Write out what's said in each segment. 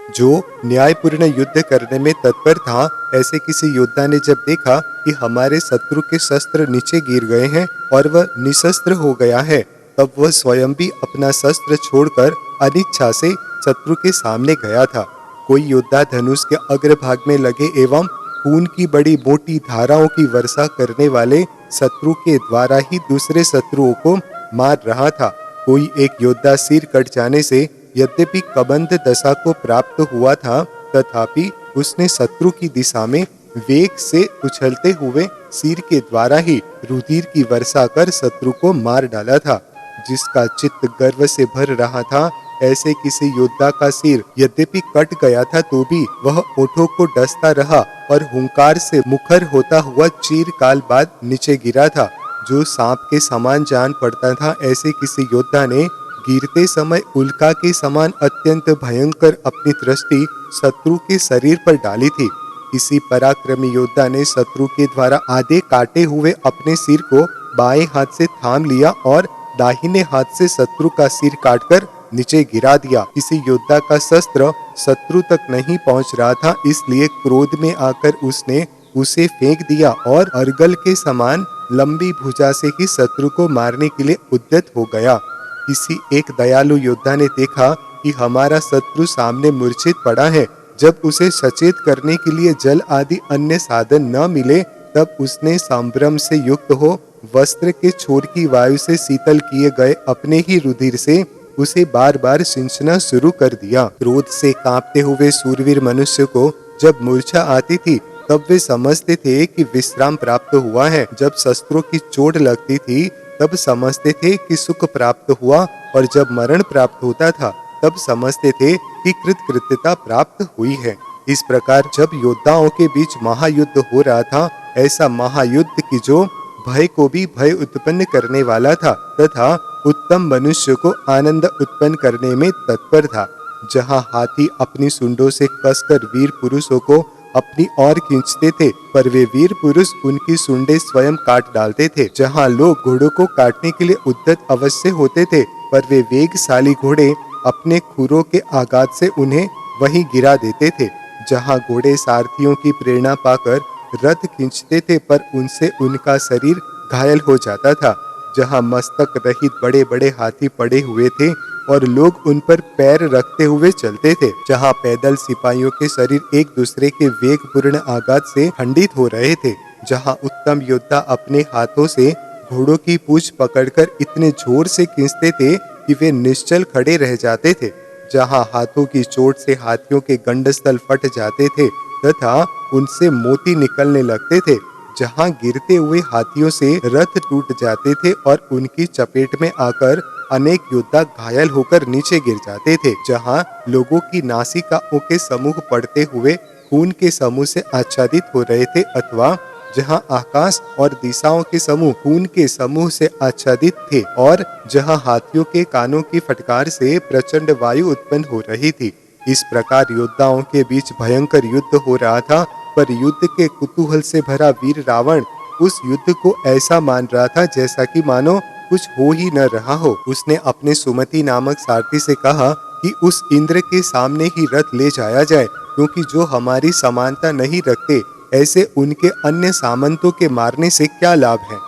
जो न्यायपूर्ण युद्ध करने में तत्पर था, ऐसे किसी योद्धा ने जब देखा कि हमारे शत्रु के शस्त्र नीचे गिर गए हैं और वह निशस्त्र हो गया है, तब वह स्वयं भी अपना शस्त्र छोड़कर अनिच्छा से शत्रु के सामने गया था। कोई योद्धा धनुष के अग्रभाग में लगे एवं खून की बड़ी मोटी धाराओं की वर्षा करने वाले शत्रु के द्वारा ही दूसरे शत्रुओं को मार रहा था। कोई एक योद्धा सिर कट जाने से यद्यपि कबंध दशा को प्राप्त हुआ था, तथापि उसने शत्रु की दिशा में वेग से उछलते हुए सिर के द्वारा ही रुधिर की वर्षा कर शत्रु को मार डाला था। जिसका चित्त गर्व से भर रहा था, ऐसे किसी योद्धा का सिर यद्यपि कट गया था तो भी वह ओठों को डसता रहा और हुंकार से मुखर होता हुआ चिरकाल बाद नीचे गिरा था। जो सांप के समान जान पड़ता था, ऐसे किसी योद्धा ने गिरते समय उल्का के समान अत्यंत भयंकर अपनी दृष्टि शत्रु के शरीर पर डाली थी। किसी पराक्रमी योद्धा ने शत्रु के द्वारा आधे काटे हुए अपने सिर को बाएं हाथ से थाम लिया और दाहिने हाथ से शत्रु का सिर काटकर नीचे गिरा दिया। किसी योद्धा का शस्त्र शत्रु तक नहीं पहुंच रहा था, इसलिए क्रोध में आकर उसने उसे फेंक दिया और अर्गल के समान लंबी भुजा से ही शत्रु को मारने के लिए उद्यत हो गया। किसी एक दयालु योद्धा ने देखा कि हमारा शत्रु सामने मूर्छित पड़ा है। जब उसे सचेत करने के लिए जल आदि अन्य साधन न मिले, तब उसने संभ्रम से युक्त हो वस्त्र के छोर की वायु से शीतल किए गए अपने ही रुधिर से उसे बार बार सिंचना शुरू कर दिया। क्रोध से कांपते हुए शूरवीर मनुष्य को जब मूर्छा आती थी, तब वे समझते थे कि विश्राम प्राप्त हुआ है। जब शस्त्रों की चोट लगती थी, तब समझते थे कि सुख प्राप्त हुआ, और जब मरण प्राप्त होता था, तब समझते थे कि कृतकृत्यता प्राप्त हुई है। इस प्रकार जब योद्धाओं के बीच महायुद्ध हो रहा था, ऐसा महायुद्ध की जो भय को भी भय उत्पन्न करने वाला था तथा उत्तम मनुष्य को आनंद उत्पन्न करने में तत्पर था। जहाँ हाथी अपनी सूंडों से कसकर वीर पुरुषों को अपनी ओर खींचते थे, पर वे वीर पुरुष उनकी सूंडें स्वयं काट डालते थे। जहाँ लोग घोड़ों को काटने के लिए उद्यत अवश्य होते थे, पर वे वेगशाली घोड़े अपने खुरों के आघात से उन्हें वहीं गिरा देते थे। जहाँ घोड़े सारथियों की प्रेरणा पाकर रथ खींचते थे, पर उनसे उनका शरीर घायल हो जाता था। जहाँ मस्तक रहित बड़े बड़े हाथी पड़े हुए थे और लोग उन पर पैर रखते हुए चलते थे। जहाँ पैदल सिपाहियों के शरीर एक दूसरे के वेगपूर्ण आघात से खंडित हो रहे थे। जहाँ उत्तम योद्धा अपने हाथों से घोड़ों की पूंछ पकड़कर इतने जोर से खींचते थे कि वे निश्चल खड़े रह जाते थे। जहाँ हाथों की चोट से हाथियों के गंडस्थल फट जाते थे तथा उनसे मोती निकलने लगते थे। जहाँ गिरते हुए हाथियों से रथ टूट जाते थे और उनकी चपेट में आकर अनेक योद्धा घायल होकर नीचे गिर जाते थे। जहाँ लोगों की नासिकाओं के समूह पड़ते हुए खून के समूह से आच्छादित हो रहे थे, अथवा जहाँ आकाश और दिशाओं के समूह खून के समूह से आच्छादित थे, और जहाँ हाथियों के कानों की फटकार से प्रचंड वायु उत्पन्न हो रही थी। इस प्रकार योद्धाओं के बीच भयंकर युद्ध हो रहा था, पर युद्ध के कुतूहल से भरा वीर रावण उस युद्ध को ऐसा मान रहा था जैसा कि मानो कुछ हो ही न रहा हो। उसने अपने सुमति नामक सारथी से कहा कि उस इंद्र के सामने ही रथ ले जाया जाए, क्योंकि जो हमारी समानता नहीं रखते, ऐसे उनके अन्य सामंतों के मारने से क्या लाभ है।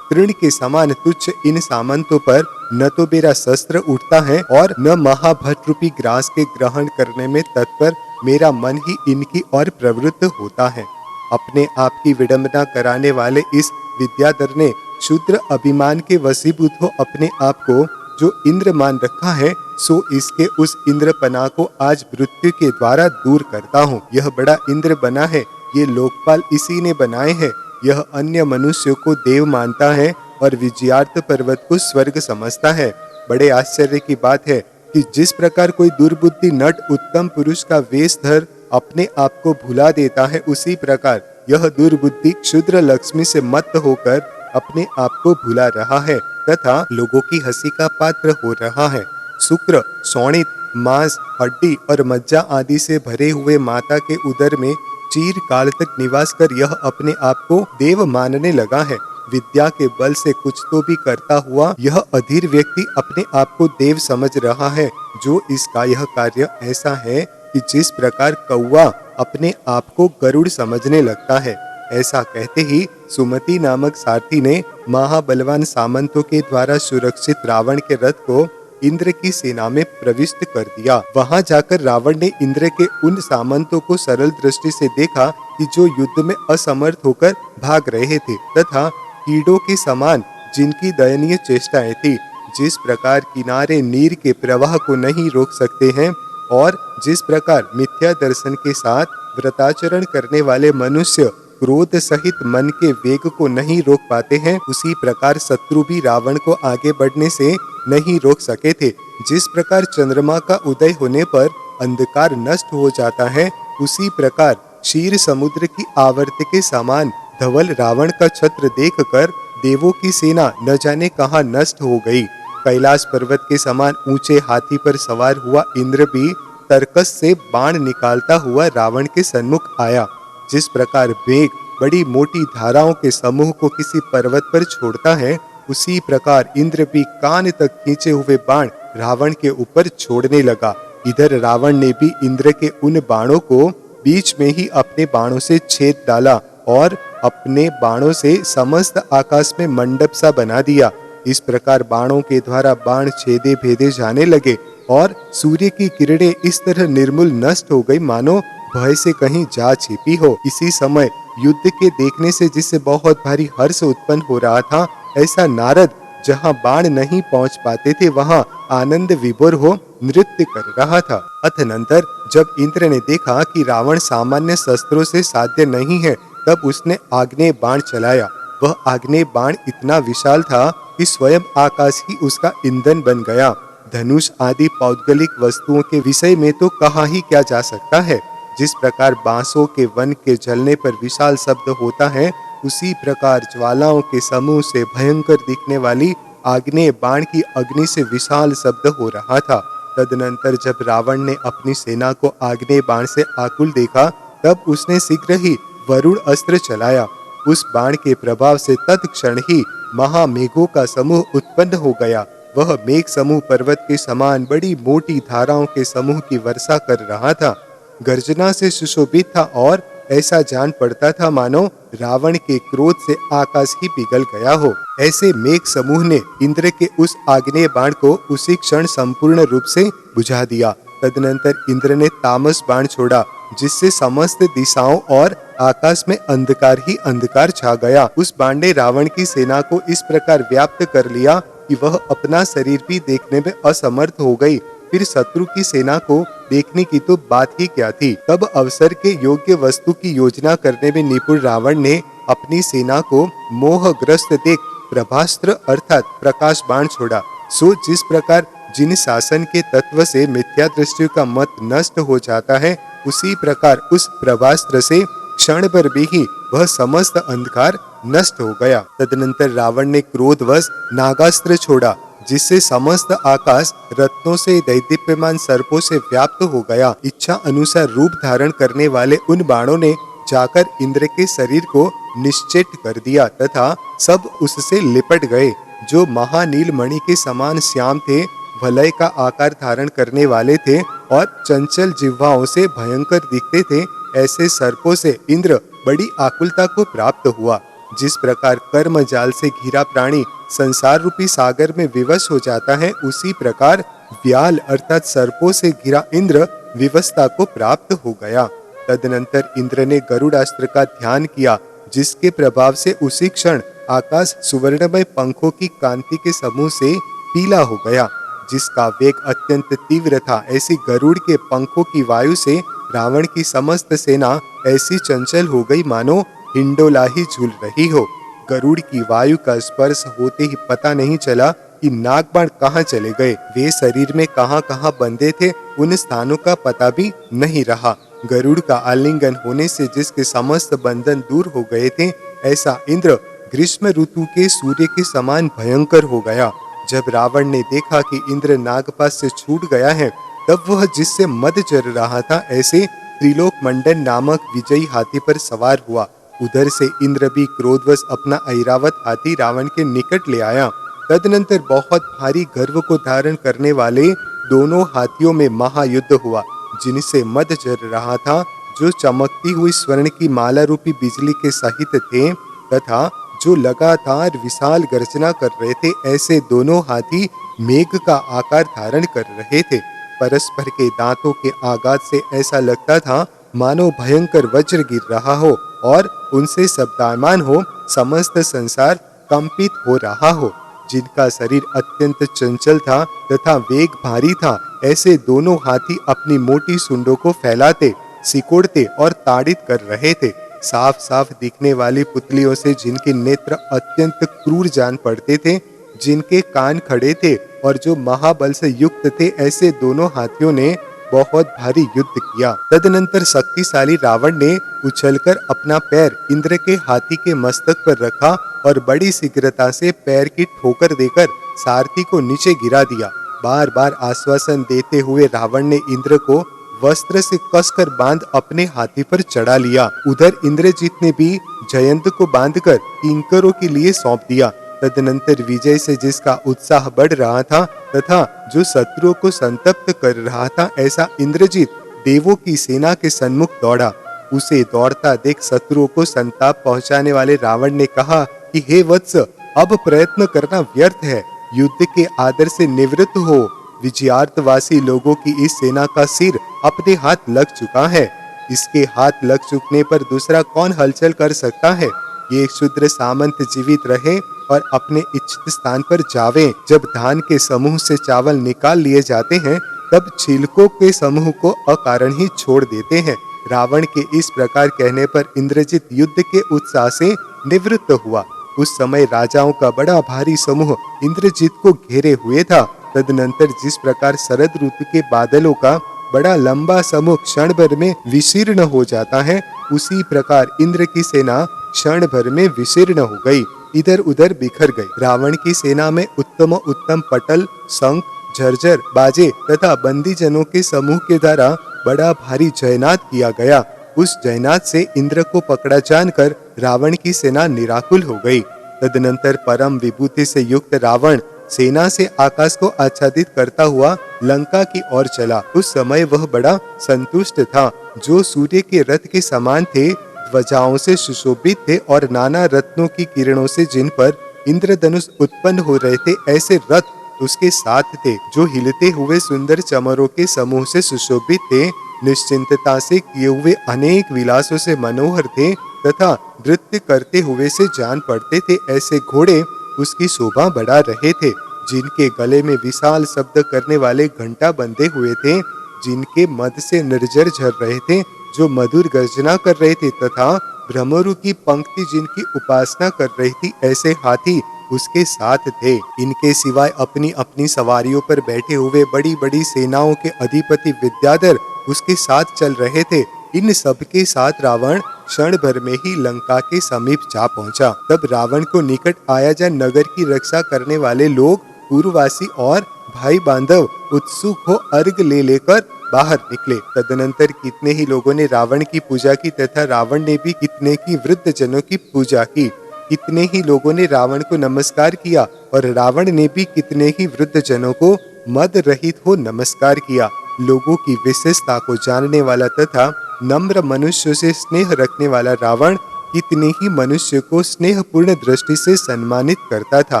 तृण के समान तुच्छ इन सामंतों पर न तो मेरा शस्त्र उठता है और न महाभट रूपी ग्रास के ग्रहण करने में तत्पर मेरा मन ही इनकी ओर प्रवृत्त होता है। अपने आप की विडंबना कराने वाले इस विद्याधर ने शूद्र अभिमान के वशीभूत हो अपने आप को जो इंद्र मान रखा है, सो इसके उस इंद्रपना को आज मृत्यु के द्वारा दूर करता हूँ। यह बड़ा इंद्र बना है, ये लोकपाल इसी ने बनाए हैं। यह अन्य मनुष्यों को देव मानता है और विजयार्थ पर्वत को स्वर्ग समझता है। बड़े आश्चर्य की बात है कि जिस प्रकार कोई दुर्बुद्धि नट उत्तम पुरुष का वेश धर अपने आप को भुला देता है, उसी प्रकार यह दुर्बुद्धि क्षुद्र लक्ष्मी से मत होकर अपने आप को भुला रहा है तथा लोगों की हंसी का पात्र हो रहा है। शुक्र, शोणित, मांस, हड्डी और मज्जा आदि से भरे हुए माता के उदर में चीर काल तक निवास कर यह अपने आप को देव मानने लगा है। विद्या के बल से कुछ तो भी करता हुआ यह अधीर व्यक्ति अपने आप को देव समझ रहा है। जो इसका यह कार्य ऐसा है कि जिस प्रकार कौवा अपने आप को गरुड़ समझने लगता है। ऐसा कहते ही सुमति नामक सारथी ने महाबलवान सामंतों के द्वारा सुरक्षित रावण के रथ को इंद्र की सेना में प्रविष्ट कर दिया। वहां जाकर रावण ने इंद्र के उन सामंतों को सरल दृष्टि से देखा कि जो युद्ध में असमर्थ होकर भाग रहे थे तथा कीड़ों के समान जिनकी दयनीय चेष्टाएं थी। जिस प्रकार किनारे नीर के प्रवाह को नहीं रोक सकते हैं और जिस प्रकार मिथ्या दर्शन के साथ व्रताचरण करने वाले मनुष्य क्रोध सहित मन के वेग को नहीं रोक पाते हैं, उसी प्रकार शत्रु भी रावण को आगे बढ़ने से नहीं रोक सके थे। जिस प्रकार चंद्रमा का उदय होने पर अंधकार नष्ट हो जाता है, उसी प्रकार क्षीर समुद्र की आवर्त के समान धवल रावण का छत्र देखकर देवों की सेना न जाने कहां नष्ट हो गई। कैलाश पर्वत के समान ऊंचे हाथी पर सवार हुआ इंद्र भी तरकस से बाण निकालता हुआ रावण के सन्मुख आया। जिस प्रकार वेग बड़ी मोटी धाराओं के समूह को किसी पर्वत पर छोड़ता है, उसी प्रकार इंद्र भी कान तक खींचे हुए बाण रावण के ऊपर छोड़ने लगा। इधर रावण ने भी इंद्र के उन बाणों को बीच में ही अपने बाणों से छेद डाला और अपने बाणों से समस्त आकाश में मंडप सा बना दिया। इस प्रकार बाणों के द्वारा बाण छेदे भेदे जाने लगे और सूर्य की किरणें इस तरह निर्मूल नष्ट हो गई मानो भय से कहीं जा छिपी हो। इसी समय युद्ध के देखने से जिससे बहुत भारी हर्ष उत्पन्न हो रहा था, ऐसा नारद जहाँ बाण नहीं पहुँच पाते थे वहाँ आनंद विभोर हो नृत्य कर रहा था। अतनंतर जब इंद्र ने देखा कि रावण सामान्य शस्त्रों से साध्य नहीं है, तब उसने आग्नेय बाण चलाया। वह आग्नेय बाण इतना विशाल था कि स्वयं आकाश ही उसका ईंधन बन गया। धनुष आदि पौद्गलिक वस्तुओं के विषय में तो कहा ही क्या जा सकता है। जिस प्रकार बांसों के वन के जलने पर विशाल शब्द होता है, उसी प्रकार ज्वालाओं के समूह से भयंकर दिखने वाली आग्नेय बाण की अग्नि से विशाल शब्द हो रहा था। तदनंतर जब रावण ने अपनी सेना को आग्नेय बाण से आकुल देखा, तब उसने शीघ्र ही वरुण अस्त्र चलाया। उस बाण के प्रभाव से तत्क्षण ही महामेघों का समूह उत्पन्न हो गया। वह मेघ समूह पर्वत के समान बड़ी मोटी धाराओं के समूह की वर्षा कर रहा था। गर्जना से सुशोभित था और ऐसा जान पड़ता था मानो रावण के क्रोध से आकाश ही पिघल गया हो। ऐसे मेघ समूह ने इंद्र के उस आग्नेय बाण को उसी क्षण संपूर्ण रूप से बुझा दिया। तदनंतर इंद्र ने तामस बाण छोड़ा, जिससे समस्त दिशाओं और आकाश में अंधकार ही अंधकार छा गया। उस बाण ने रावण की सेना को इस प्रकार व्याप्त कर लिया कि वह अपना शरीर भी देखने में असमर्थ हो गई। फिर शत्रु की सेना को देखने की तो बात ही क्या थी। तब अवसर के योग्य वस्तु की योजना करने में निपुण रावण ने अपनी सेना को मोहग्रस्त देख प्रभास्त्र अर्थात प्रकाश बाण छोड़ा। सो जिस प्रकार जिन शासन के तत्व से मिथ्या दृष्टि का मत नष्ट हो जाता है, उसी प्रकार उस प्रभास्त्र से क्षण भर भी ही वह समस्त अंधकार नष्ट हो गया। तदनंतर रावण ने क्रोधवश नागास्त्र छोड़ा, जिससे समस्त आकाश रत्नों से दैदीप्यमान सर्पों से व्याप्त हो गया। इच्छा अनुसार रूप धारण करने वाले उन बाणों ने जाकर इंद्र के शरीर को निश्चेट कर दिया तथा सब उससे लिपट गए। जो महानील मणि के समान श्याम थे, वलय का आकार धारण करने वाले थे और चंचल जिह्वाओं से भयंकर दिखते थे, ऐसे सर्पों से इंद्र बड़ी आकुलता को प्राप्त हुआ। जिस प्रकार कर्म जाल से घिरा प्राणी संसार रूपी सागर में विवश हो जाता है, उसी प्रकार व्याल अर्थात सर्पों से घिरा इंद्र विवशता को प्राप्त हो गया। तदनंतर इंद्र ने गरुड़ास्त्र का ध्यान किया, जिसके प्रभाव से उसी क्षण आकाश सुवर्णमय पंखों की कांति के समूह से पीला हो गया, जिसका वेग अत्यंत तीव्र था। ऐसी गरुड़ के पंखों की वायु से रावण की समस्त सेना ऐसी चंचल हो गई मानो हिंडोला ही झूल रही हो। गरुड़ की वायु का स्पर्श होते ही पता नहीं चला कि नागबाण कहाँ चले गए। वे शरीर में कहाँ कहाँ बंधे थे, उन स्थानों का पता भी नहीं रहा। गरुड़ का आलिंगन होने से जिसके समस्त बंधन दूर हो गए थे, ऐसा इंद्र ग्रीष्म ऋतु के सूर्य के समान भयंकर हो गया। जब रावण ने देखा कि इंद्र नागपाश से छूट गया है, तब वह जिससे मद चर रहा था, ऐसे त्रिलोक मंडन नामक विजयी हाथी पर सवार हुआ। उधर से इंद्र भी क्रोधवश अपना ऐरावत हाथी रावण के निकट ले आया। तदनंतर बहुत भारी गर्व को धारण करने वाले दोनों हाथियों में महायुद्ध हुआ, जिनसे मद जर रहा था, जो चमकती हुई स्वर्ण की माला रूपी बिजली के सहित थे तथा जो लगातार विशाल गर्जना कर रहे थे, ऐसे दोनों हाथी मेघ का आकार धारण कर रहे थे। परस्पर के दांतों के आघात से ऐसा लगता था मानो भयंकर वज्र गिर रहा हो और उनसे शब्दायमान हो समस्त संसार कंपित हो रहा हो। जिनका शरीर अत्यंत चंचल था तथा वेग भारी था, ऐसे दोनों हाथी अपनी मोटी सूंडों को फैलाते, सिकोड़ते और ताड़ित कर रहे थे। साफ साफ दिखने वाली पुतलियों से जिनके नेत्र अत्यंत क्रूर जान पड़ते थे, जिनके कान खड़े थे और जो महाबल से युक्त थे, ऐसे दोनों हाथियों ने बहुत भारी युद्ध किया। तदनंतर शक्तिशाली रावण ने उछलकर अपना पैर इंद्र के हाथी के मस्तक पर रखा और बड़ी शीघ्रता से पैर की ठोकर देकर सारथी को नीचे गिरा दिया। बार बार आश्वासन देते हुए रावण ने इंद्र को वस्त्र से कसकर बांध अपने हाथी पर चढ़ा लिया। उधर इंद्रजीत ने भी जयंत को बांधकर किंकरों के लिए सौंप दिया। तदनंतर विजय से जिसका उत्साह बढ़ रहा था तथा जो शत्रुओं को संतप्त कर रहा था, ऐसा इंद्रजीत देवों की सेना के सन्मुख दौड़ा। उसे दौड़ता देख शत्रुओं को संताप पहुंचाने वाले रावण ने कहा कि हे वत्स, अब प्रयत्न करना व्यर्थ है, युद्ध के आदर से निवृत्त हो। विजयार्थवासी लोगों की इस सेना का सिर अपने हाथ लग चुका है। इसके हाथ लग चुकने पर दूसरा कौन हलचल कर सकता है। ये शूद्र सामंत जीवित रहे और अपने इच्छित स्थान पर जावें। जब धान के समूह से चावल निकाल लिए जाते हैं, तब छिलकों के समूह को अकारण ही छोड़ देते हैं। रावण के इस प्रकार कहने पर इंद्रजित युद्ध के उत्साह से निवृत्त हुआ। उस समय राजाओं का बड़ा भारी समूह इंद्रजित को घेरे हुए था। तदनंतर जिस प्रकार शरद ऋतु के बादलों का बड़ा लंबा समूह क्षण भर में विशीर्ण हो जाता है, उसी प्रकार इंद्र की सेना क्षण भर में विशीर्ण हो गई, इधर उधर बिखर गई। रावण की सेना में उत्तम उत्तम पटल, शंख, झरझर, बाजे तथा बंदी जनों के समूह के द्वारा बड़ा भारी जयनाद किया गया। उस जयनाद से इंद्र को पकड़ा जानकर रावण की सेना निराकुल हो गई। तदनंतर परम विभूति से युक्त रावण सेना से आकाश को आच्छादित करता हुआ लंका की ओर चला। उस समय वह बड़ा संतुष्ट था, जो सूर्य के रथ के समान थे, ध्वजाओं से सुशोभित थे और नाना रत्नों की किरणों से जिन पर इंद्रधनुष उत्पन्न हो रहे थे, ऐसे रथ उसके साथ थे, जो हिलते हुए सुंदर चमरों के समूह से सुशोभित थे, निश्चिंतता से किए हुए अनेक विलासों से मनोहर थे तथा नृत्य करते हुए से जान पड़ते थे। ऐसे घोड़े उसकी शोभा बढ़ा रहे थे, जिनके गले में विशाल शब्द करने वाले घंटा बंधे हुए थे, जिनके मद से निर्जर झर रहे थे, जो मधुर गर्जना कर रहे थे तथा भ्रमरु की पंक्ति जिनकी उपासना कर रही थी, ऐसे हाथी उसके साथ थे। इनके सिवाय अपनी अपनी सवारियों पर बैठे हुए बड़ी बड़ी सेनाओं के अधिपति विद्याधर उसके साथ चल रहे थे। इन सब के साथ रावण क्षण भर में ही लंका के समीप जा पहुंचा। तब रावण को निकट आया जा नगर की रक्षा करने वाले लोग, पूर्ववासी और भाई बांधव उत्सुक हो अर्घ ले लेकर बाहर निकले। तदनंतर कितने ही लोगों ने रावण की पूजा की तथा रावण ने भी कितने की वृद्ध जनों की पूजा की। कितने ही लोगों ने रावण को नमस्कार किया और रावण ने भी कितने ही वृद्ध जनों को मद रहित हो नमस्कार किया। लोगों की विशेषता को जानने वाला तथा नम्र मनुष्य से स्नेह रखने वाला रावण कितने ही मनुष्य को स्नेहपूर्ण दृष्टि से सम्मानित करता था।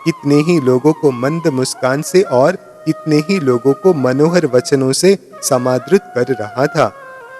कितने ही लोगों को मंद मुस्कान से और कितने ही लोगों को मनोहर वचनों से समादृत कर रहा था।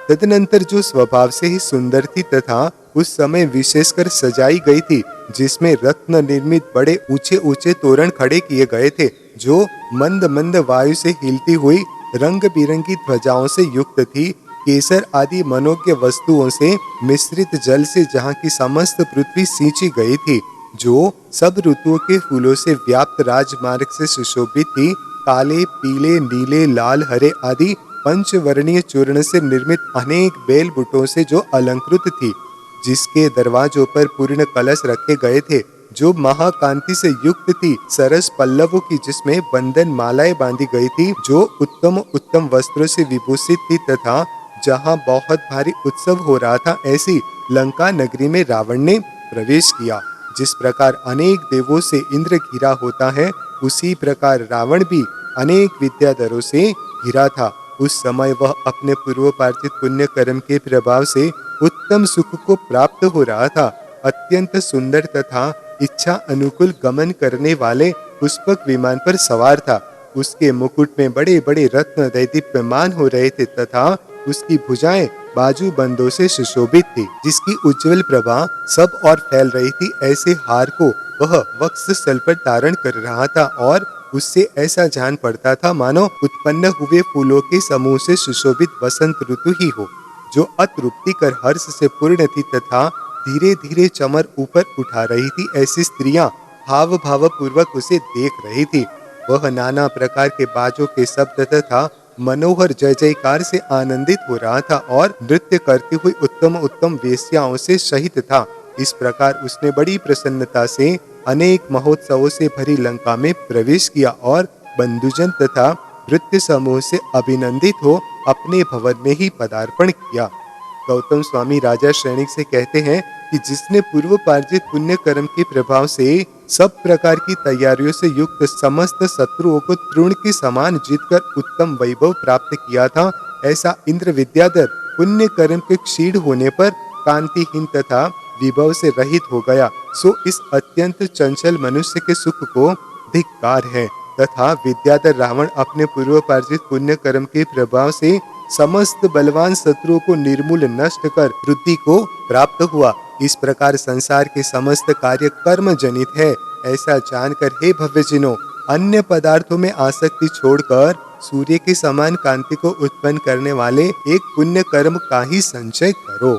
तदनंतर जो स्वभाव से ही सुंदर थी तथा उस समय विशेषकर सजाई गई थी, जिसमें रत्न निर्मित बड़े ऊंचे ऊंचे तोरण खड़े किए गए थे, जो मंद मंद वायु से हिलती हुई रंग बिरंगी ध्वजाओं से युक्त थी, केसर आदि मनोज्ञ वस्तुओं से मिश्रित जल से जहाँ की समस्त पृथ्वी सींची गई थी, जो सब ऋतुओं के फूलों से व्याप्त राजमार्ग से सुशोभित थी, काले, पीले, नीले, लाल, हरे आदि पंचवर्णीय चूर्ण से निर्मित अनेक बेल बुटों से जो अलंकृत थी, जिसके दरवाजों पर पूर्ण कलश रखे गए थे, जो महाकांति से युक्त थी, सरस पल्लवों की जिसमें बंधन मालाएं बांधी गई थी, जो उत्तम उत्तम वस्त्रों से विभूषित थी तथा जहाँ बहुत भारी उत्सव हो रहा था, ऐसी लंका नगरी में रावण ने प्रवेश किया। जिस प्रकार अनेक देवों से इंद्र घिरा होता है, उसी प्रकार रावण भी अनेक विद्याधरों से घिरा था। उस समय वह अपने पूर्वोपार्जित पुण्य कर्म के प्रभाव से उत्तम सुख को प्राप्त हो रहा था। अत्यंत सुंदर तथा इच्छा अनुकूल गमन करने वाले पुष्पक विमान पर सवार था। उसके मुकुट में बड़े बड़े रत्न दैदीप्यमान हो रहे थे तथा उसकी भुजाएं बाजू बंदों से सुशोभित थी, जिसकी उज्जवल प्रभा सब और फैल रही थी। ऐसे हार को वह वक्षस्थल पर धारण कर रहा था और उससे ऐसा जान पड़ता था मानो उत्पन्न हुए फूलों के समूह से सुशोभित वसंत ऋतु ही हो, जो अतृप्तिकर हर्ष से पूर्ण थी तथा धीरे धीरे चमर ऊपर उठा रही थी। ऐसी स्त्रियां भाव भाव पूर्वक उसे देख रही थी। वह नाना प्रकार के बाजों के शब्द तथा मनोहर जय जयकार से आनंदित हो रहा था और नृत्य करती हुई उत्तम उत्तम वेश्याओं से सहित था। इस प्रकार उसने बड़ी प्रसन्नता से अनेक महोत्सवों से भरी लंका में प्रवेश किया और बंधुजन तथा नृत्य समूह से अभिनंदित हो अपने भवन में ही पदार्पण किया। गौतम स्वामी राजा श्रेणिक से कहते हैं कि जिसने पूर्वपार्जित पुण्य कर्म के प्रभाव से सब प्रकार की तैयारियों से युक्त समस्त शत्रुओं को तृण के समान जीतकर उत्तम वैभव प्राप्त किया था, ऐसा इंद्र विद्याधर पुण्य कर्म के क्षीण होने पर कांतिहीन तथा विभव से रहित हो गया। सो इस अत्यंत चंचल मनुष्य के सुख को धिक्कार है। तथा विद्याधर रावण अपने पूर्वपार्जित पुण्य कर्म के प्रभाव से समस्त बलवान शत्रुओं को निर्मूल नष्ट कर वृद्धि को प्राप्त हुआ। इस प्रकार संसार के समस्त कार्य कर्म जनित है, ऐसा जानकर हे भव्यजनों, अन्य पदार्थों में आसक्ति छोड़कर सूर्य के समान कांति को उत्पन्न करने वाले एक पुण्य कर्म का ही संचय करो।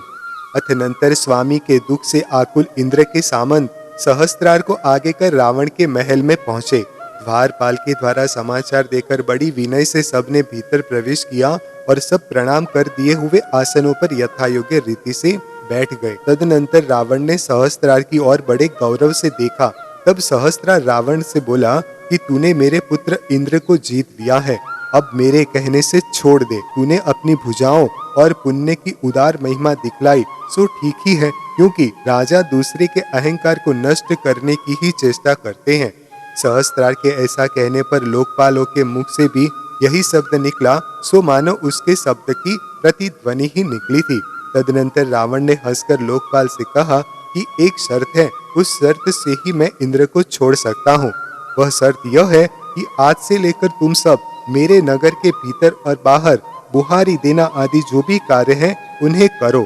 अथनंतर स्वामी के दुख से आकुल इंद्र के सामंत सहस्त्रार को आगे कर रावण के महल में पहुंचे। द्वारपाल के द्वारा समाचार देकर बड़ी विनय से सबने भीतर प्रवेश किया और सब प्रणाम कर दिए हुए आसनों पर यथायोग्य रीति से बैठ गए। तदनंतर रावण ने सहस्त्रार की ओर बड़े गौरव से देखा। तब सहस्त्रार रावण से बोला कि तूने मेरे पुत्र इंद्र को जीत लिया है, अब मेरे कहने से छोड़ दे। तूने अपनी भुजाओं और पुण्य की उदार महिमा दिखलाई, सो ठीक ही है, क्योंकि राजा दूसरे के अहंकार को नष्ट करने की ही चेष्टा करते हैं। सहस्त्रार के ऐसा कहने पर लोकपालों के मुख से भी यही शब्द निकला, सो मानो उसके शब्द की प्रतिध्वनि ही निकली थी। तदनंतर रावण ने हंसकर लोकपाल से कहा कि एक शर्त है, उस शर्त से ही मैं इंद्र को छोड़ सकता हूँ। वह शर्त यह है कि आज से लेकर तुम सब मेरे नगर के भीतर और बाहर बुहारी देना आदि जो भी कार्य हैं उन्हें करो।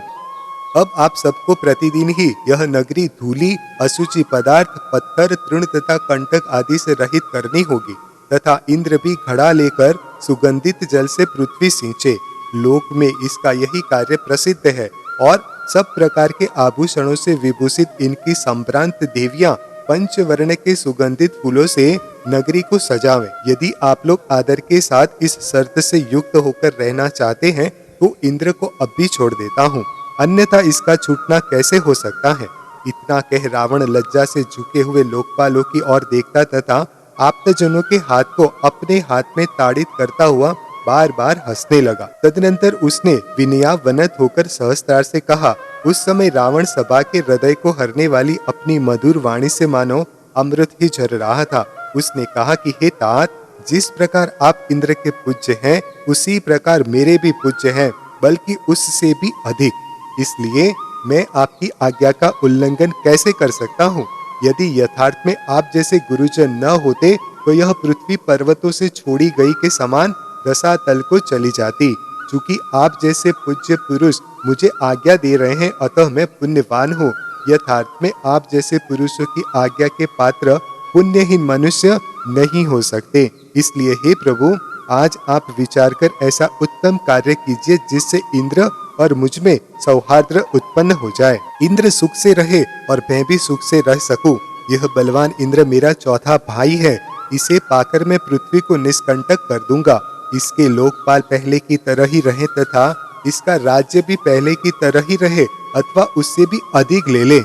अब आप सबको प्रतिदिन ही यह नगरी धूली, अशुचि पदार्थ, पत्थर, तृण तथा कंटक आदि से रहित करनी होगी तथा इंद्र भी घड़ा लेकर सुगंधित जल से पृथ्वी सींचे। लोक में इसका यही कार्य प्रसिद्ध है और सब प्रकार के आभूषणों से विभूषित इनकी संभ्रांत देवियां पंचवर्ण के सुगंधित फूलों से नगरी को सजावें। यदि आप लोग आदर के साथ इस शर्त से युक्त होकर रहना चाहते हैं तो इंद्र को अब भी छोड़ देता हूँ, अन्यथा इसका छूटना कैसे हो सकता है। इतना कह रावण लज्जा से झुके हुए लोकपालों की ओर देखता तथा आप्तजनों के हाथ को अपने हाथ में ताड़ित करता हुआ बार बार हंसने लगा। तदनंतर उसने विनयावनत होकर सहस्त्रार से कहा। उस समय रावण सभा के हृदय को हरने वाली अपनी मधुर वाणी से मानो अमृत ही झर रहा था। उसने कहा कि हे तात, जिस प्रकार आप इंद्र के पूज्य हैं उसी प्रकार मेरे भी पूज्य हैं, बल्कि उससे भी अधिक। इसलिए मैं आपकी आज्ञा का उल्लंघन कैसे कर सकता हूँ। यदि यथार्थ में आप जैसे गुरुजन न होते तो यह पृथ्वी पर्वतों से छोड़ी गई के समान रसातल को चली जाती। चूंकि आप जैसे पूज्य पुरुष मुझे आज्ञा दे रहे हैं, अतः मैं पुण्यवान हूँ। यथार्थ में आप जैसे पुरुषों की आज्ञा के पात्र पुण्यहीन मनुष्य नहीं हो सकते। इसलिए हे प्रभु, आज आप विचार कर ऐसा उत्तम कार्य कीजिए जिससे इंद्र और मुझ में सौहार्द उत्पन्न हो जाए। इंद्र सुख से रहे और मैं भी सुख से रह सकूं। यह बलवान इंद्र मेरा चौथा भाई है, इसे पाकर मैं पृथ्वी को निष्कंटक कर दूंगा। इसके लोकपाल पहले की तरह ही रहे तथा इसका राज्य भी पहले की तरह ही रहे अथवा उससे भी अधिक ले ले।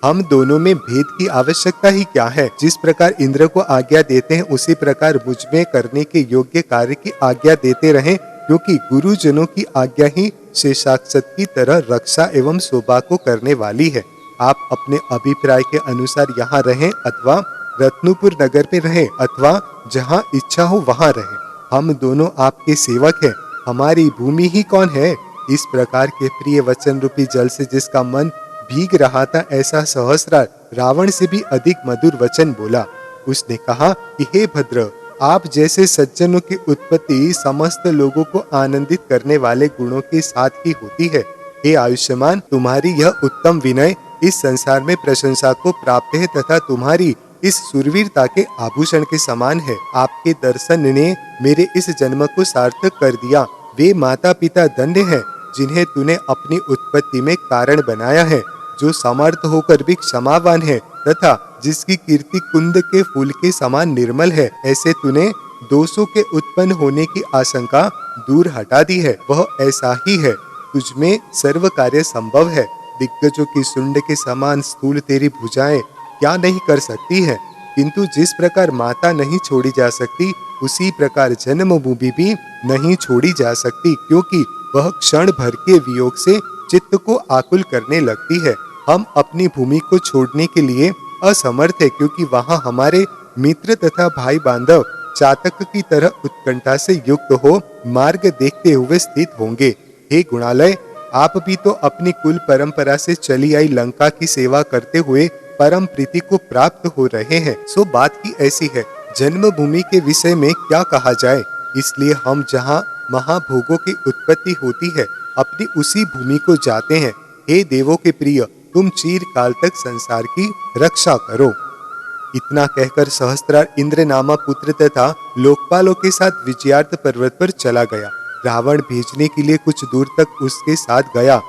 हम दोनों में भेद की आवश्यकता ही क्या है। जिस प्रकार इंद्र को आज्ञा देते हैं उसी प्रकार मुझ में करने के योग्य कार्य की आज्ञा देते रहें, क्योंकि गुरुजनों की आज्ञा ही शेषाक्षत की तरह रक्षा एवं शोभा को करने वाली है। आप अपने अभिप्राय के अनुसार यहाँ रहें अथवा रत्नपुर नगर में रहें अथवा जहाँ इच्छा हो वहाँ रहें। हम दोनों आपके सेवक हैं। हमारी भूमि ही कौन है? इस प्रकार के प्रिय वचन रूपी जल से जिसका मन भीग रहा था, ऐसा सहस्रार रावण से भी अधिक मधुर वचन बोला। उसने कहा कि हे भद्र, आप जैसे सज्जनों की उत्पत्ति समस्त लोगों को आनंदित करने वाले गुणों के साथ ही होती है। हे आयुष्मान, तुम्हारी यह उत्तम विनय इस संसार में प्रशंसा को प्राप्त है तथा तुम्हारी इस सुरवीरता के आभूषण के समान है। आपके दर्शन ने मेरे इस जन्म को सार्थक कर दिया। वे माता पिता धन्य हैं जिन्हें तूने अपनी उत्पत्ति में कारण बनाया है, जो समर्थ होकर भी क्षमावान है तथा जिसकी कीर्ति कुंद के फूल के समान निर्मल है। ऐसे तूने दोषों के उत्पन्न होने की आशंका दूर हटा दी है। वह ऐसा ही है, तुझमें सर्व कार्य संभव है। दिग्गजों की सुंड के समान स्थूल तेरी भुजाएं क्या नहीं कर सकती है, किंतु जिस प्रकार माता नहीं छोड़ी जा सकती, उसी प्रकार जन्मभूमि भी नहीं छोड़ी जा सकती, क्योंकि वह क्षण भर के वियोग से चित्त को आकुल करने लगती है। हम अपनी भूमि को छोड़ने के लिए असमर्थ है, क्योंकि वहाँ हमारे मित्र तथा भाई बांधव चातक की तरह उत्कंठा से युक्त हो मार्ग देखते हुए स्थित होंगे। हे गुणालय, आप भी तो अपनी कुल परंपरा से चली आई लंका की सेवा करते हुए परम प्रीति को प्राप्त हो रहे हैं। सो बात ही ऐसी है, जन्मभूमि के विषय में क्या कहा जाए। इसलिए हम जहाँ महाभोगों की उत्पत्ति होती है, अपनी उसी भूमि को जाते हैं। हे देवों के प्रिय, तुम चिरकाल तक संसार की रक्षा करो। इतना कहकर सहस्त्रार इंद्र नामा पुत्र तथा लोकपालों के साथ विजयार्थ पर्वत पर चला गया। रावण भेजने के लिए कुछ दूर तक उसके साथ गया।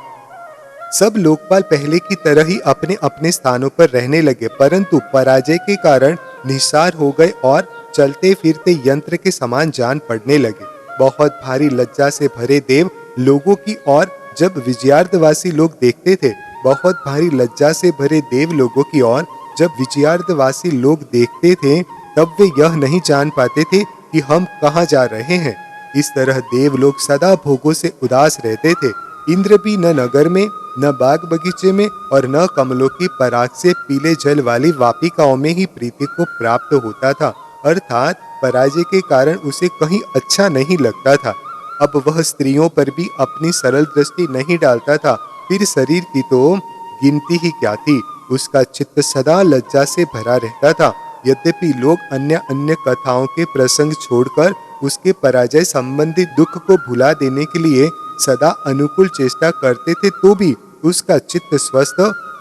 सब लोकपाल पहले की तरह ही अपने अपने स्थानों पर रहने लगे, परंतु पराजय के कारण निस्सार हो गए और चलते फिरते यंत्र के समान जान पड़ने लगे। बहुत भारी लज्जा से भरे देव लोगों की ओर जब विजयार्धवासी लोग देखते थे, बहुत भारी लज्जा से भरे देव लोगों की ओर जब विजयार्धवासी लोग देखते थे, तब वे यह नहीं जान पाते थे कि हम कहाँ जा रहे हैं। इस तरह देव लोग सदा भोगों से उदास रहते थे। इंद्र भी न नगर में, न बाग बगीचे में और न कमलों की पराग से पीले जल वाली वापिकाओं में ही प्रीति को प्राप्त होता था, अर्थात पराजय के कारण उसे कहीं अच्छा नहीं लगता था। अब वह स्त्रियों पर भी अपनी सरल दृष्टि नहीं डालता था, फिर शरीर की तो गिनती ही क्या थी। उसका चित्त सदा लज्जा से भरा रहता था। यद्यपि लोग अन्य अन्य कथाओं के प्रसंग छोड़कर उसके पराजय संबंधी दुख को भुला देने के लिए सदा अनुकूल चेष्टा करते थे, तो भी उसका चित्त स्वस्थ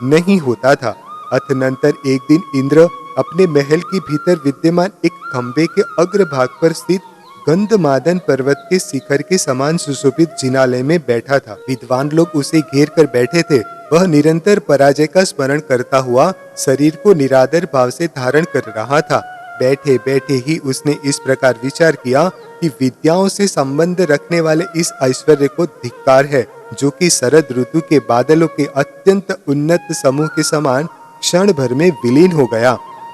नहीं होता था। अतनंतर एक दिन इंद्र अपने महल के भीतर विद्यमान एक खंबे के अग्रभाग पर स्थित गंधमादन पर्वत के शिखर के समान सुशोभित जिनालय में बैठा था। विद्वान लोग उसे घेर कर बैठे थे। वह निरंतर पराजय का स्मरण करता हुआ शरीर को निरादर भाव से धारण कर रहा था। बैठे बैठे ही उसने इस प्रकार विचार किया कि विद्याओं से संबंध रखने वाले इस ऐश्वर्य को धिक्कार है, जो कि शरद ऋतु के बादलों के अत्यंत उन्नत समूह के समान क्षण भर में विलीन हो गया।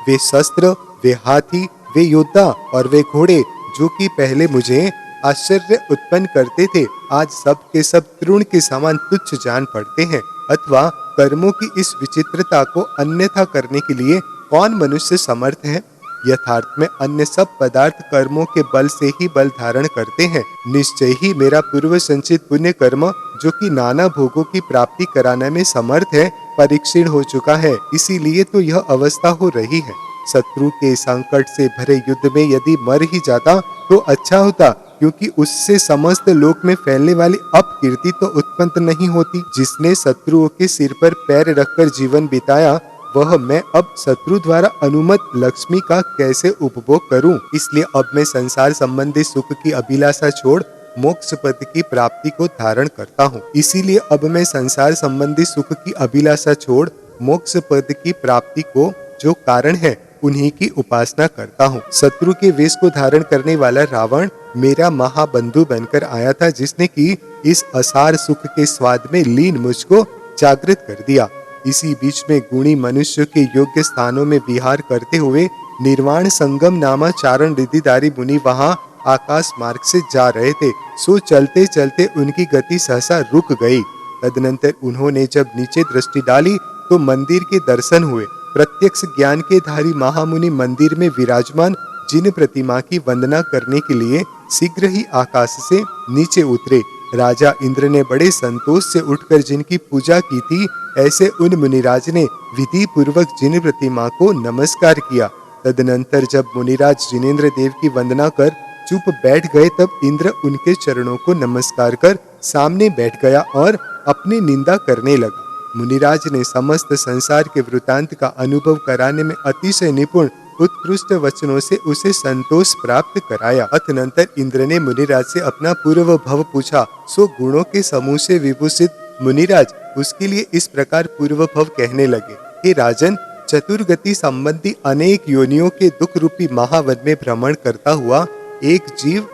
वे शस्त्र, वे हाथी, वे योद्धा और वे घोड़े, जो कि पहले मुझे आश्चर्य उत्पन्न करते थे, आज सब के सब तृण के समान तुच्छ जान पड़ते हैं। अथवा कर्मों की इस विचित्रता को अन्यथा करने के लिए कौन मनुष्य समर्थ है? यथार्थ में अन्य सब पदार्थ कर्मों के बल से ही बल धारण करते हैं। निश्चय ही मेरा पूर्व संचित पुण्य कर्म, जो कि नाना भोगों की प्राप्ति कराने में समर्थ है, परीक्षण हो चुका है। इसीलिए तो यह अवस्था हो रही है। शत्रु के संकट से भरे युद्ध में यदि मर ही जाता तो अच्छा होता, क्योंकि उससे समस्त लोक में फैलने वाली अपकीर्ति तो उत्पन्न नहीं होती। जिसने शत्रुओं के सिर पर पैर रखकर जीवन बिताया, वह मैं अब शत्रु द्वारा अनुमत लक्ष्मी का कैसे उपभोग करूं? इसलिए अब मैं संसार संबंधी सुख की अभिलाषा छोड़ मोक्ष पद की प्राप्ति को धारण करता हूँ। इसीलिए अब मैं संसार संबंधी सुख की अभिलाषा छोड़ मोक्ष पद की प्राप्ति को जो कारण है, उन्हीं की उपासना करता हूँ। शत्रु के वेश को धारण करने वाला रावण मेरा महाबंधु बनकर आया था, जिसने कि इस असार सुख के स्वाद में लीन मुझको जागृत कर दिया। इसी बीच में गुणी मनुष्य के योग्य स्थानों में विहार करते हुए निर्वाण संगम नामा चारण रिधिधारी मुनि वहां आकाश मार्ग से जा रहे थे। सो चलते चलते उनकी गति सहसा रुक गई। तदनंतर उन्होंने जब नीचे दृष्टि डाली तो मंदिर के दर्शन हुए। प्रत्यक्ष ज्ञान के धारी महामुनि मंदिर में विराजमान जिन प्रतिमा की वंदना करने के लिए शीघ्र ही आकाश से नीचे उतरे। राजा इंद्र ने बड़े संतोष से उठकर जिनकी पूजा की थी, ऐसे उन मुनिराज ने विधि पूर्वक जिन प्रतिमा को नमस्कार किया। तदनंतर जब मुनिराज जिनेंद्र देव की वंदना कर चुप बैठ गए, तब इंद्र उनके चरणों को नमस्कार कर सामने बैठ गया और अपनी निंदा करने लगा। मुनिराज ने समस्त संसार के वृतांत का अनुभव कराने में अतिशय निपुण उत्कृष्ट वचनों से उसे संतोष प्राप्त कराया। अतनंतर इंद्र ने मुनिराज से अपना पूर्व भव पूछा। सो गुणों के समूह से विभूषित मुनिराज उसके लिए इस प्रकार पूर्व भव कहने लगे। हे राजन, चतुर्गति संबंधी अनेक योनियों के दुख रूपी महावन में भ्रमण करता हुआ एक जीव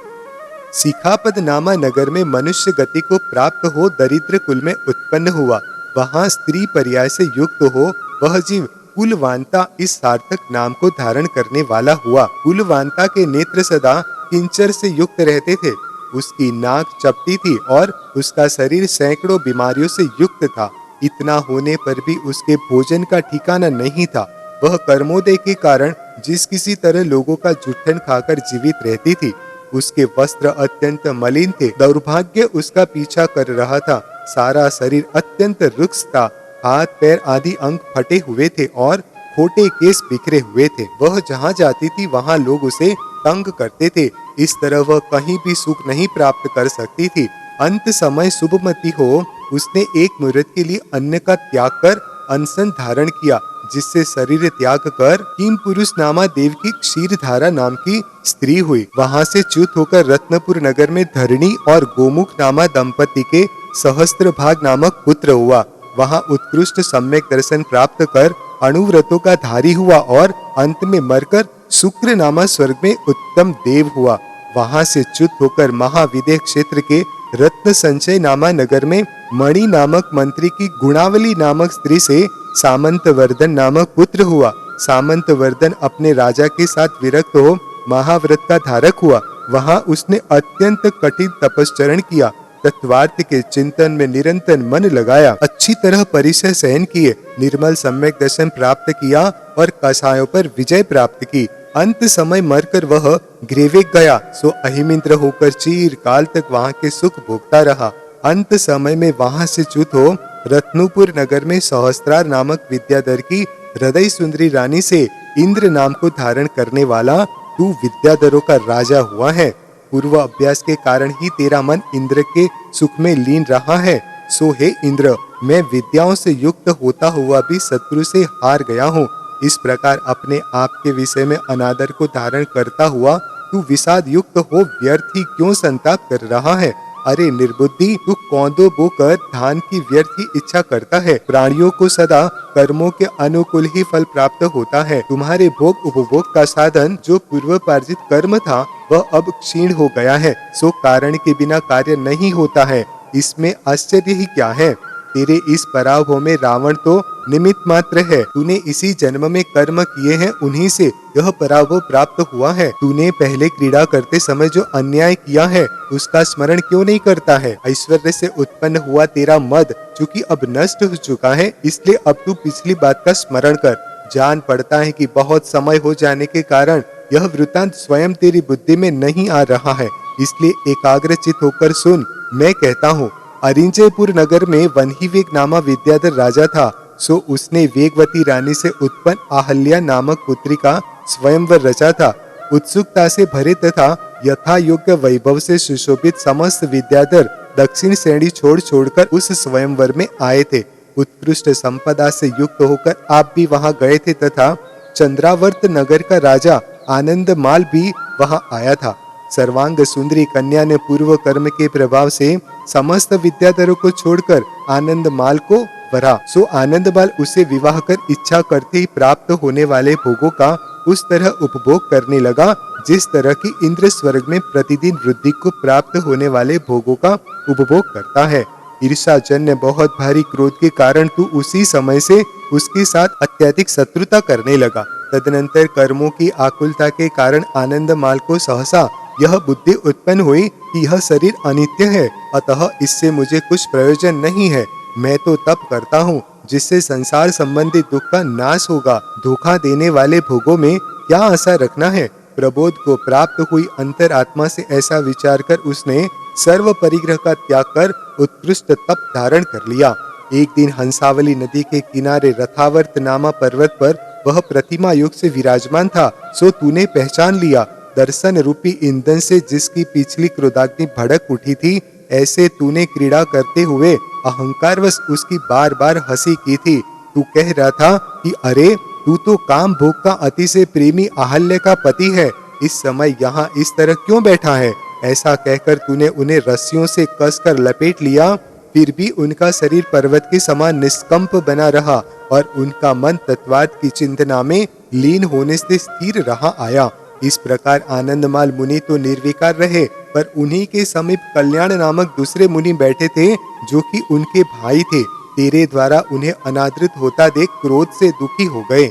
शिखापद नामा नगर में मनुष्य गति को प्राप्त हो दरिद्र कुल में उत्पन्न हुआ। वहां स्त्री पर्याय से युक्त हो वह जीव कुलवांता इस सार्थक नाम को धारण करने वाला हुआ। कुलवांता के नेत्र सदा किंचर से युक्त रहते थे। उसकी नाक चपटी थी और उसका शरीर सैकड़ों बीमारियों से युक्त था। इतना होने पर भी उसके भोजन का ठिकाना नहीं था। वह कर्मोदय के कारण जिस किसी तरह लोगों का जुठन खाकर जीवित रहती थी। उसके वस्त्र अत्यंत मलिन थे। दौर्भाग्य उसका पीछा कर रहा था। सारा शरीर अत्यंत रुक्ष था। हाथ पैर आदि अंग फटे हुए थे और खोटे केस बिखरे हुए थे। वह जहाँ जाती थी वहाँ लोग उसे तंग करते थे। इस तरह वह कहीं भी सुख नहीं प्राप्त कर सकती थी। अंत समय शुभमती हो उसने एक मुहूर्त के लिए अन्न का त्याग कर अनशन धारण किया, जिससे शरीर त्याग कर किम पुरुष नामा देव की क्षीरधारा नाम की स्त्री हुई। वहां से च्युत होकर रत्नपुर नगर में धरणी और गोमुख नामा दंपति के सहस्त्रभाग नामक पुत्र हुआ। वहां उत्कृष्ट सम्यक दर्शन प्राप्त कर अणुव्रतों का धारी हुआ और अंत में मरकर शुक्र नामा स्वर्ग में उत्तम देव हुआ। वहां से च्युत होकर महाविदेह क्षेत्र के रत्न संचय नामा नगर में मणि नामक मंत्री की गुणावली नामक स्त्री से सामंतवर्धन नामक पुत्र हुआ। सामंतवर्धन अपने राजा के साथ विरक्त हो महाव्रत का धारक हुआ। वहां उसने अत्यंत कठिन तपस्चरण किया। तत्वार्थ के चिंतन में निरंतर मन लगाया। अच्छी तरह परिसर सहन किए। निर्मल सम्यक दर्शन प्राप्त किया और कषायों पर विजय प्राप्त की। अंत समय मरकर वह ग्रीवेक गया। सो अहिमिंद्र होकर चीर काल तक वहां के सुख भोगता रहा। अंत समय में वहां से च्युत हो रत्नुपुर नगर में सहस्त्रार नामक विद्याधर की हृदय सुंदरी रानी से इंद्र नाम को धारण करने वाला तू विद्याधरों का राजा हुआ है। पूर्व अभ्यास के कारण ही तेरा मन इंद्र के सुख में लीन रहा है। सो हे इंद्र, मैं विद्याओं से युक्त होता हुआ भी शत्रु से हार गया हूँ। इस प्रकार अपने आप के विषय में अनादर को धारण करता हुआ तू विषाद युक्त हो व्यर्थ ही क्यों संताप कर रहा है? अरे निर्बुद्धि, तू कौंदो बोकर धान की व्यर्थ ही इच्छा करता है। प्राणियों को सदा कर्मों के अनुकूल ही फल प्राप्त होता है। तुम्हारे भोग उपभोग का साधन जो पूर्वपार्जित कर्म था वह अब क्षीण हो गया है। सो कारण के बिना कार्य नहीं होता है। इसमें आश्चर्य ही क्या है? तेरे इस पराभव में रावण तो निमित्त मात्र है। तूने इसी जन्म में कर्म किए हैं, उन्हीं से यह पराभव प्राप्त हुआ है। तूने पहले क्रीड़ा करते समय जो अन्याय किया है उसका स्मरण क्यों नहीं करता है? ऐश्वर्य से उत्पन्न हुआ तेरा मद चूंकि अब नष्ट हो चुका है, इसलिए अब तू पिछली बात का स्मरण कर। जान पड़ता है कि बहुत समय हो जाने के कारण यह वृतांत स्वयं तेरी बुद्धि में नहीं आ रहा है, इसलिए एकाग्रचित होकर सुन। मैं कहता हूँ, अरिंजयपुर नगर में वन्हीवेग नामा विद्याधर राजा था। सो उसने वेगवती रानी से उत्पन्न आहल्या नामक पुत्री का स्वयंवर रचा था। उत्सुकता से भरे तथा यथा योग्य वैभव से सुशोभित समस्त विद्याधर दक्षिण श्रेणी छोड़कर उस स्वयंवर में आए थे। उत्कृष्ट संपदा से युक्त होकर आप भी वहां गए थे तथा चंद्रावर्त नगर का राजा आनंदमाल भी वहां आया था। सर्वांग सुंदरी कन्या ने पूर्व कर्म के प्रभाव से समस्त विद्याधरों को छोड़कर आनंदमाल को वरा। सो आनंदमाल उसे विवाह कर इच्छा करते ही प्राप्त होने वाले भोगों का उस तरह उपभोग करने लगा जिस तरह की इंद्र स्वर्ग में प्रतिदिन वृद्धि को प्राप्त होने वाले भोगों का उपभोग करता है। ईर्ष्याजन्य बहुत भारी क्रोध के कारण तू उसी समय से उसके साथ अत्यधिक शत्रुता करने लगा। तदनंतर कर्मों की आकुलता के कारण आनंदमाल को सहसा यह बुद्धि उत्पन्न हुई कि यह शरीर अनित्य है, अतः इससे मुझे कुछ प्रयोजन नहीं है। मैं तो तप करता हूँ जिससे संसार संबंधी दुख का नाश होगा। धोखा देने वाले भोगों में क्या आशा रखना है? प्रबोध को प्राप्त हुई अंतरात्मा से ऐसा विचार कर उसने सर्व परिग्रह का त्याग कर उत्कृष्ट तप धारण कर लिया। एक दिन हंसावली नदी के किनारे रथावर्त नामा पर्वत पर वह प्रतिमा योग से विराजमान था, सो तूने पहचान लिया। दर्शन रूपी ईंधन से जिसकी पिछली क्रोधाग्नि भड़क उठी थी, ऐसे तूने क्रीड़ा करते हुए अहंकारवश उसकी बार बार हंसी की थी। तू कह रहा था कि अरे तू तो काम भोग का अतिशय प्रेमी अहल्य का पति है, इस समय यहाँ इस तरह क्यों बैठा है? ऐसा कहकर तूने उन्हें रस्सियों से कसकर लपेट लिया, फिर भी उनका शरीर पर्वत के समान निष्कंप बना रहा और उनका मन तत्वार्थ की चिंतना में लीन होने से स्थिर रहा आया। इस प्रकार आनंदमाल मुनि तो निर्विकार रहे, पर उन्हीं के समीप कल्याण नामक दूसरे मुनि बैठे थे, जो कि उनके भाई थे। तेरे द्वारा उन्हें अनादृत होता देख क्रोध से दुखी हो गए।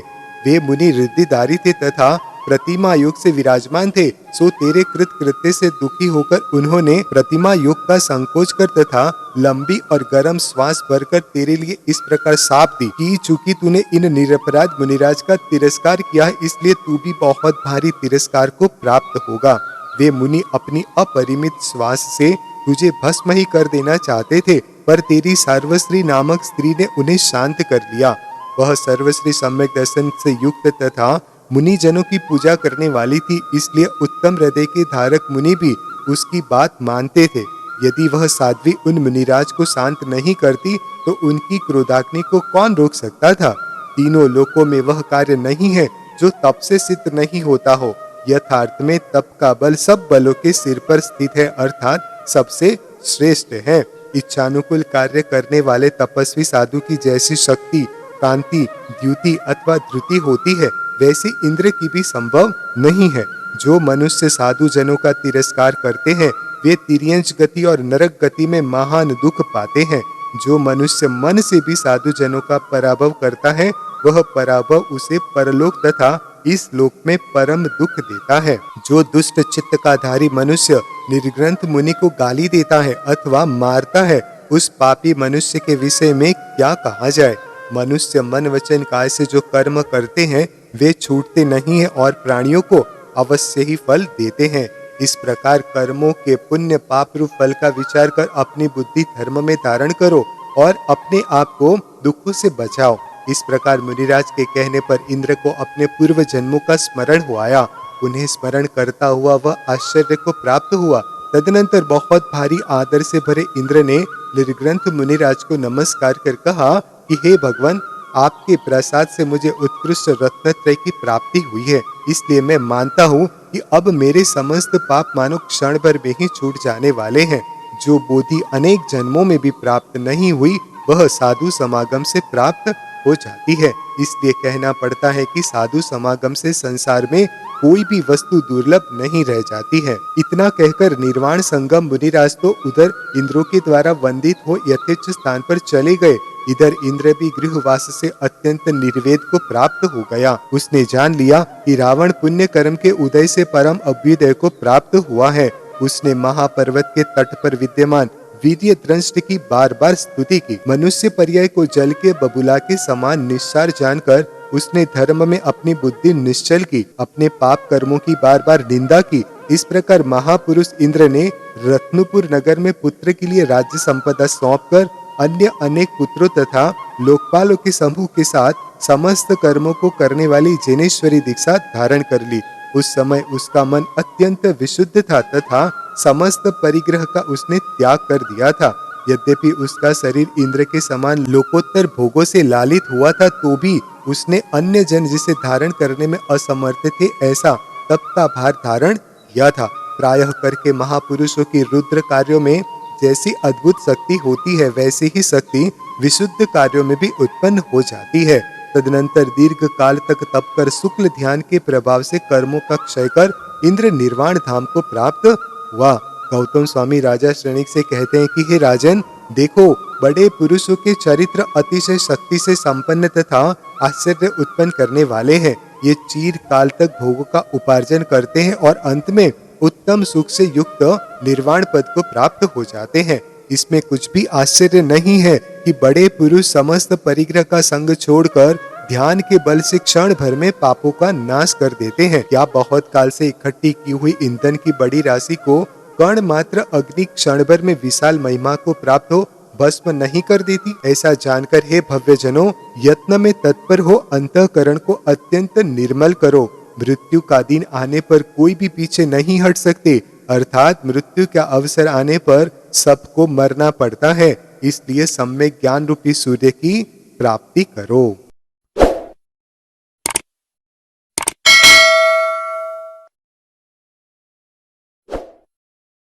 वे मुनि रिद्धिधारी थे तथा प्रतिमा योग से विराजमान थे, सो तेरे कृत कृत्य से दुखी होकर उन्होंने प्रतिमा योग का संकोच कर तथा लंबी और गर्म श्वास भरकर तेरे लिए इस प्रकार शाप दी कि चूंकि तूने इन निरपराध मुनिराज का तिरस्कार किया है, इसलिए तू भी बहुत भारी तिरस्कार को प्राप्त होगा। वे मुनि अपनी अपरिमित श्वास से तुझे भस्म ही कर देना चाहते थे, पर तेरी सर्वश्री नामक स्त्री ने उन्हें शांत कर लिया। वह सर्वश्री सम्यक दर्शन से युक्त तथा मुनि जनों की पूजा करने वाली थी, इसलिए उत्तम हृदय के धारक मुनि भी उसकी बात मानते थे। यदि वह साध्वी उन मुनिराज को शांत नहीं करती, तो उनकी क्रोधाग्नि को कौन रोक सकता था? तीनों लोकों में वह कार्य नहीं है जो तप से सिद्ध नहीं होता हो। यथार्थ में तप का बल सब बलों के सिर पर स्थित है, अर्थात सबसे श्रेष्ठ है। इच्छानुकूल कार्य करने वाले तपस्वी साधु की जैसी शक्ति, कांति, द्युति अथवा धृति होती है, वैसी इंद्र की भी संभव नहीं है। जो मनुष्य साधु जनों का तिरस्कार करते हैं, वे तिर्यंच गति और नरक गति में महान दुख पाते हैं। जो मनुष्य मन से भी साधु जनों का पराभव करता है, वह पराभव उसे परलोक तथा इस लोक में परम दुख देता है। जो दुष्ट चित्त का धारी मनुष्य निर्ग्रंथ मुनि को गाली देता है अथवा मारता है, उस पापी मनुष्य के विषय में क्या कहा जाए। मनुष्य मन वचन काय से जो कर्म करते हैं, वे छूटते नहीं हैं और प्राणियों को अवश्य ही फल देते हैं। इस प्रकार कर्मों के पुण्य पाप रूप फल का विचार कर अपनी बुद्धि धर्म में धारण करो और अपने आप को दुखों से बचाओ। इस प्रकार मुनिराज के कहने पर इंद्र को अपने पूर्व जन्मों का स्मरण हुआ। उन्हें स्मरण करता हुआ वह आश्चर्य को प्राप्त हुआ। तदनंतर बहुत भारी आदर से भरे इंद्र ने निर्ग्रंथ मुनिराज को नमस्कार कर कहा कि हे भगवान, आपके प्रसाद से मुझे उत्कृष्ट रत्नत्रय की प्राप्ति हुई है, इसलिए मैं मानता हूँ कि अब मेरे समस्त पाप मानो क्षण भर में ही छूट जाने वाले हैं। जो बोधि अनेक जन्मों में भी प्राप्त नहीं हुई, वह साधु समागम से प्राप्त हो जाती है। इसलिए कहना पड़ता है कि साधु समागम से संसार में कोई भी वस्तु दुर्लभ नहीं रह जाती है। इतना कहकर निर्वाण संगम मुनिराज तो उधर इंद्रों के द्वारा वंदित हो यथेच्छ स्थान पर चले गए। इधर इंद्र भी गृहवास से अत्यंत निर्वेद को प्राप्त हो गया। उसने जान लिया कि रावण पुण्य कर्म के उदय से परम अभ्युदय को प्राप्त हुआ है। उसने महापर्वत के तट पर विद्यमान वीर्य दृष्ट की बार बार स्तुति की। मनुष्य पर्याय को जल के बबुला के समान निस्सार जानकर उसने धर्म में अपनी बुद्धि निश्चल की, अपने पाप कर्मों की बार बार निंदा की। इस प्रकार महापुरुष इंद्र ने रत्नपुर नगर में पुत्र के लिए राज्य संपदा सौंपकर अन्य अनेक पुत्रों तथा लोकपालों के समूह के साथ समस्त कर्मों को करने वाली जैनेश्वरी दीक्षा धारण कर ली। उस समय उसका मन अत्यंत विशुद्ध था तथा समस्त परिग्रह का उसने त्याग कर दिया था। यद्यपि उसका शरीर इंद्र के समान लोकोत्तर भोगों से लालित हुआ था, तो भी उसने अन्य जन जिसे धारण करने में असमर्थ थे ऐसा तप का भार धारण किया था। प्रायः करके महापुरुषों की रुद्र कार्यों में जैसी अद्भुत शक्ति होती है, वैसी ही शक्ति विशुद्ध कार्यों में भी उत्पन्न हो जाती है। तदनंतर दीर्घ काल तक तप कर शुक्ल ध्यान के प्रभाव से कर्मों का क्षय कर इंद्र निर्वाण धाम को प्राप्त हुआ। गौतम स्वामी राजा श्रेणिक से कहते हैं कि हे राजन, देखो, बड़े पुरुषों के चरित्र अतिशय शक्ति से संपन्न तथा आश्चर्य उत्पन्न करने वाले हैं। ये चीर काल तक भोगों का उपार्जन करते हैं और अंत में उत्तम सुख से युक्त निर्वाण पद को प्राप्त हो जाते हैं। इसमें कुछ भी आश्चर्य नहीं है कि बड़े पुरुष समस्त परिग्रह का संग छोड़कर ध्यान के बल से क्षण भर में पापों का नाश कर देते हैं। क्या बहुत काल से इकट्ठी की हुई ईंधन की बड़ी राशि को कण मात्र अग्नि क्षण भर में विशाल महिमा को प्राप्त हो भस्म नहीं कर देती? ऐसा जानकर हे भव्यजनों, यत्न में तत्पर हो अंतःकरण को अत्यंत निर्मल करो। मृत्यु का दिन आने पर कोई भी पीछे नहीं हट सकते, अर्थात मृत्यु का अवसर आने पर सबको मरना पड़ता है। इसलिए सम्यक ज्ञान रूपी सूर्य की प्राप्ति करो।